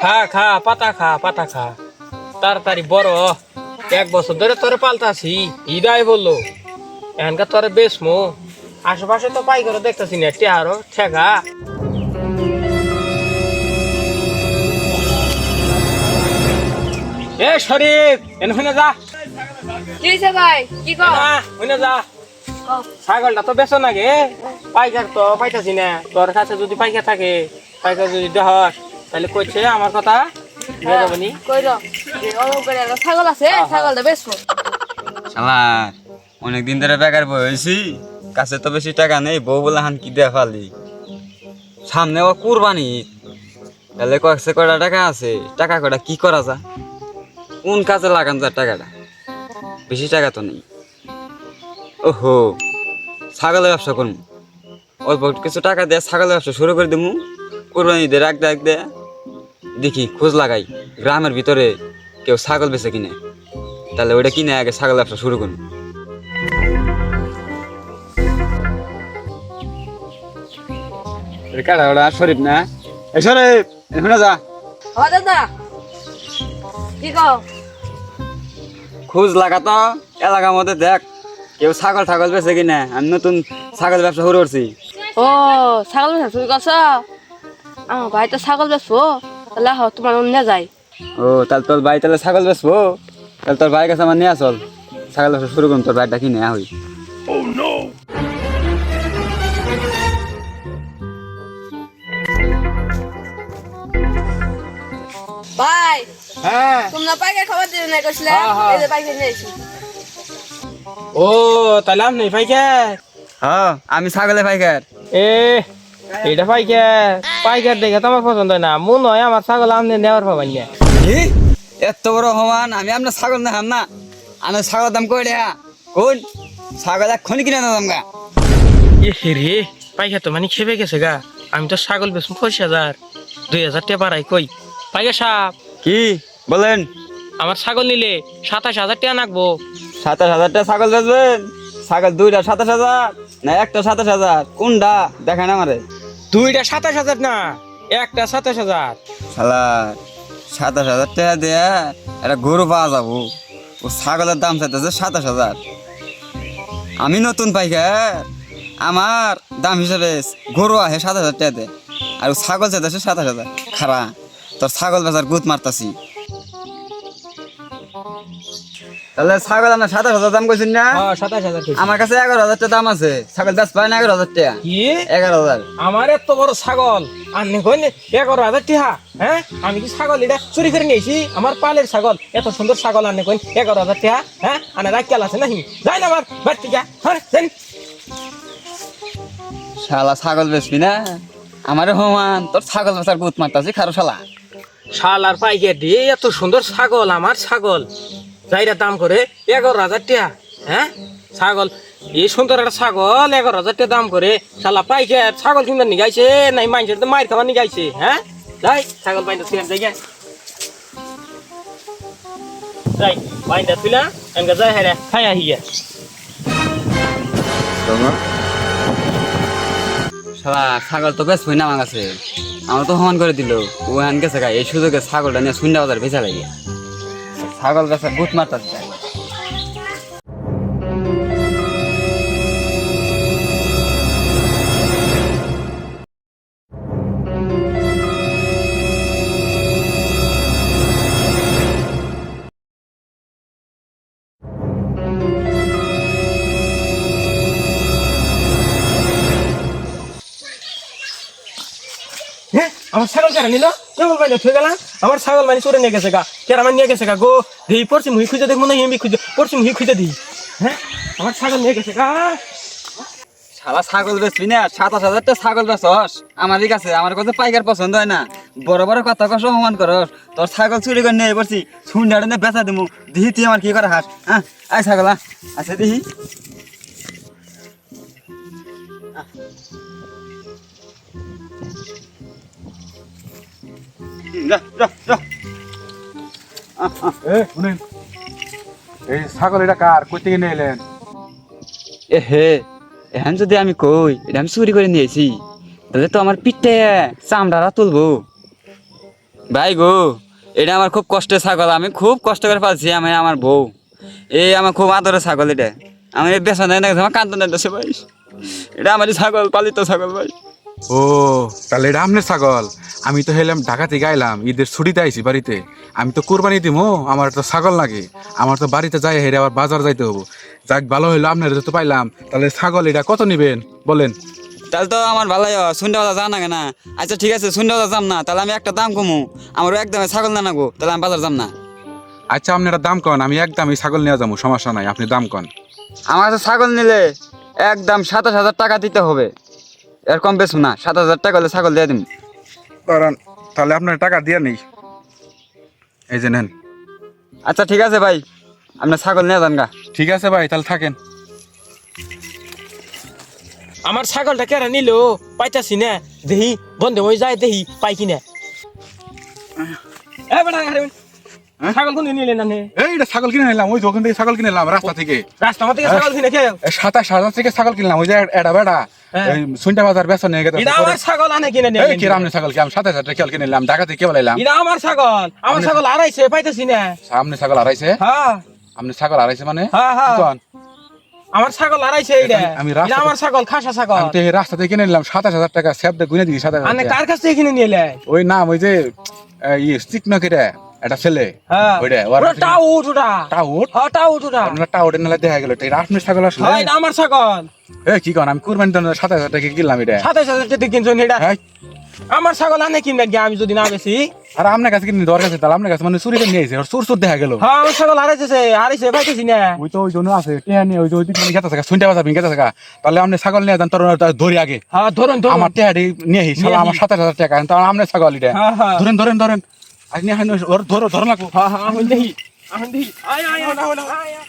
খা খা পাতা খা পাতা খা তাড়াতাড়ি বড় 1 বছর ধরে তোরে পাল্টাছি ইদাই বললো এখানকার তোরে বেশমো আশেপাশে তো পাই করে দেখতেছি না টেহারো ঠেকা এ শরীফ এনে শুনে যা কি হইছে ভাই কি কও শুনে যা ছাগলটা তো বেচো না গে পাইকার তো পাইতাছি না তোর কাছে যদি পাইকার থাকে পাইকার যদি দেহস তাহলে কইছে আমার কথা দিয়ে যাবনি কইরো যে অমন করে একটা ছাগল আছে ছাগলটা বেচবো শালা অনেকদিন ধরে বেকার বসেছি কাছে তো বেশি টাকা নেই বউ বলে হান কি দেয়া ফালি সামনে ও কুরবানি তাহলে কয়েকশো কয়টা টাকা আছে টাকা কয়টা কি করা যায় কোন কাজে লাগান যায় টাকাটা বেশি টাকা তো নেই ওহো ছাগলের ব্যবসা করবো অল্প কিছু টাকা দিয়ে ছাগলের ব্যবসা শুরু করে দেবো কোরবানি দিয়ে রাখ দে দেখি খোঁজ লাগাই গ্রামের ভিতরে কেউ ছাগল বেচে কিনে তাহলে ওইটা কিনে আগে ছাগল ব্যবসা শুরু করুন কাটা ওটা শরীফ না এই শরীফ শুনে যা ও দাদা কি কও খোঁজ লাগা তো এলাকার মধ্যে দেখ কেউ ছাগল ঠাগল বেচে কিনে আমি নতুন ছাগল ব্যবসা শুরু করছি ও ছাগল বেচা শুরু করছ আমার ভাই তো ছাগল বেচবো তাহলে হ তোমার অন্য যাই ও তাহলে তোর ভাই তাহলে ছাগল বেচবো তাহলে তোর ভাই কাছে আমার নিয়ে আসল ছাগল ব্যবসা শুরু করুন তোর ভাইটা কিনে হই ভাই হ্যাঁ তোমরা পাইকে খবর দিবে না কইছিলে এই যে পাইকে নিয়েছি ও তাহলে আমি নেই পাইকার হ্যাঁ আমি ছাগলে পাইকার এ এটা পাইকার পাইকার দেখে তো আমার পছন্দ হয় না মন হয় আমার ছাগল আমনে নেওয়ার পাবাই না কি এত বড় হমান আমি আপনার ছাগল না না আমি ছাগল দাম করে দেয়া কোন ছাগল এক্ষুনি কিনে না দাম গা এ রে পাইকার তো মানে খেপে গেছে গা আমি তো ছাগল বেচুন 50,000 2,000 টাকা বাড়াই কই পাইকার সাপ কি বলেন আমার ছাগল নিলে 27,000 টাকা নাকবো 27,000 টাকা ছাগল বেচবেন ছাগল দুইটা 27,000 না একটা 27,000 কোনটা দেখেন আমারে দুইটা 27,000 না একটা 27,000 শালা 27,000 টাকা দেয়া একটা গরু পাওয়া যাবো ও ছাগলের দাম চাইতেছে 27,000 আমি নতুন পাইকার আমার দাম হিসেবে গরু আহে 7,000 টাকা দেয় আর ও ছাগল চাইতেছে 27,000 খারা তোর ছাগল বেচার গুত মারতাছি তাহলে ছাগল আপনার 27,000 দাম কইছেন না হ্যাঁ 27,000 টাকা আমার কাছে 11,000 টাকা দাম আছে ছাগল বেচ পায় না 11,000 টাকা কি 11,000 আমার এত বড় ছাগল আননি কইনে 11,000 টাকা হ্যাঁ আমি কি ছাগল এটা চুরি করে নিয়েছি আমার পালের ছাগল এত সুন্দর ছাগল আননি কইন 11,000 টাকা হ্যাঁ আনে রাখিয়াল আছে নাহি যাই না আমার বাড়ি থেকে হ্যাঁ যাই শালা ছাগল বেচবি না আমারে হমান তোর ছাগল বেচার গুত মারতাছি খারো শালা শালার পাইকার দিয়ে এত সুন্দর ছাগল আমার ছাগল যাইরা দাম করে 11,000 টাকা হ্যাঁ ছাগল এই সুন্দর একটা ছাগল 11,000 টাকা দাম করে শালা পাইকার ছাগল কিনতে নিগাইছে নাই মানুষের তো মাইর খাওয়া নিগাইছে হ্যাঁ যাই ছাগল পাইতে ছিলাম যাই যাই পাইতে ছিলাম এনকে যাই হ্যাঁ খাই আহিয়া শালা ছাগল তো বেচবই না আমার কাছে আমার তো হমান করে দিল ও হান গেছে গা এই সুযোগে ছাগলটা নিয়ে শূন্য বাজার বেচা লাগে ছাগল বেচা গুত মারতাছি হ্যাঁ আমার ছাগল কারা নিল কেবল পাইলে থয়ে গেলাম আমার ছাগল মানে চোরে নিয়ে গেছে গা কেরা মানে নিয়ে গেছে গা গো দিই পড়ছি মুহি খুঁজে দেখবো না এমনি খুঁজে পড়ছি মুহি খুঁজে দিই হ্যাঁ আমার ছাগল নিয়ে গেছে গা শালা ছাগল বেচবি না 27,000 টাকা ছাগল বেচস আমারই কাছে আমার কাছে পাইকার পছন্দ হয় না বড় বড় কথা কষ্ট সমান করস তোর ছাগল চুরি করে নিয়ে পড়ছি শুনডাড়ে না বেচা দিমু দিহি তুই আমার কি করে হাস হ্যাঁ আয় ছাগল আচ্ছা দিহি এই ছাগল এটা কার কই থেকে নিয়ে এলেন এ হে এখন যদি আমি কই এটা আমি চুরি করে নিয়েছি তাহলে তো আমার পিঠে চামড়ারা তুলবো ভাই গো, এটা আমার খুব কষ্টের ছাগল, আমি খুব কষ্ট করে পালছি। আমি আমার বউ, এই আমার খুব আদরের ছাগল। এটা আমি বেসা নেই না, আমার কান্দন নেই ভাই। এটা আমারই ছাগল, পালিত ছাগল ভাই। ও তাহলে এটা আপনার ছাগল। আমি তো হেলাম ঢাকা থেকে আইলাম, ঈদের ছুটিতে আইছি বাড়িতে। আমি তো কোরবানি দিমো, আমার তো ছাগল লাগে। আমার তো বাড়িতে যাই হেরে আবার বাজার যাইতে হবো। যাক ভালো হইলো, আপনার তো পাইলাম। তাহলে ছাগল এটা কত নিবেন বলেন? তাহলে তো আমার ভালোই হয়, শুনতে কথা যান না কেন? আচ্ছা ঠিক আছে, শুনতে কথা যাম না, তাহলে আমি একটা দাম কমু। আমার একদম ছাগল না গো, তাহলে আমি বাজার যাম না। আচ্ছা আপনি একটা দাম কন, আমি একদম এই ছাগল নিয়ে যাবো, সমস্যা নাই, আপনি দাম কন। আমার কাছে ছাগল নিলে একদম 27,000 টাকা দিতে হবে, এর কম বেশি না। 7,000 টাকা হলে ছাগল দিয়ে দিন। কারণ তাহলে আপনার টাকা দিয়ে নেই, এই যে নেন। আচ্ছা ঠিক আছে ভাই, আপনার ছাগল নিয়ে যান গা। ঠিক আছে ভাই, তাহলে থাকেন। আমার ছাগলটা কেরা নিল পাইতাছি না, দেহি বন্ধে ওই যায়, দেহি পাই কিনা। ছাগল কোন নিলেন না? এইটা ছাগল কিনে নিলাম, ওই দোকান থেকে ছাগল কিনে নিলাম, রাস্তা থেকে। রাস্তা থেকে ছাগল কিনে খেয়ে 27,000 থেকে ছাগল কিনলাম, ওই যে এটা বেটা সুইনটা বাজার বেচা নিয়ে গেছে। এটা আমার ছাগল আনে কিনে নিয়ে কি রামনে ছাগল কি আমি 27,000 টাকা কিনে নিলাম, ঢাকা থেকে কেবল এলাম। এটা আমার ছাগল আড়াইছে পাইতাছি না। সামনে ছাগল হারাইছে? হ্যাঁ আপনি ছাগল হারাইছে মানে? হ্যাঁ হ্যাঁ, কি কন? আমার ছাগল আড়াইছে। এটা আমি এটা আমার ছাগল, খাসা ছাগল। আমি তো এই রাস্তা থেকে কিনে নিলাম 27,000 টাকা, সেবদে গুনে দিই 27,000 আনে টাকা। কার কাছ থেকে কিনে নিলে? ওই নাম ওই যে চিকনা কেটে একটা ছেলে, হ্যাঁ ওইটা ওটা টাউট, ওটা টাউট। হ্যাঁ টাউট, ওটা আপনার টাউটের নালে দেখা গেল, এটা আপনার ছাগল আসলে? হ্যাঁ এটা আমার ছাগল। কি কন, আমি কুরবানির জন্য 27,000 টাকা কিনলাম এটা। 27,000 টাকা কিনছো এটা? হ্যাঁ, আমার ছাগল আনে কিনবেন কি আমি যদি না বেশি? আর আপনার কাছে কিনে দরকার আছে, তাহলে আপনার কাছে মানে চুরি করে নিয়ে আইছে, আর চোর চোর দেখা গেল। হ্যাঁ আমার ছাগল আড়াইছে পাইতেছি না। ওই তো ওই জন্য আছে, টেহা নিয়ে ওই যে ওই দিক মানে গেতে থাকা, শুনতে পাচ্ছি আপনি গেতে থাকা। তাহলে আপনি ছাগল নিয়ে যান, তোর ধরি আগে। হ্যাঁ ধরুন ধরুন। আমার টেহাটি নিয়ে আহি, শালা আমার 27,000 টাকা, তাহলে আপনার ছাগল এটা। হ্যাঁ হ্যাঁ ধরেন ধরেন ধরেন, আজ নিয়ে ওর ধরো লাগবো। হ্যাঁ হ্যাঁ, আমি দেখি। আয় আয় আয়, না, না, আয়, আয়।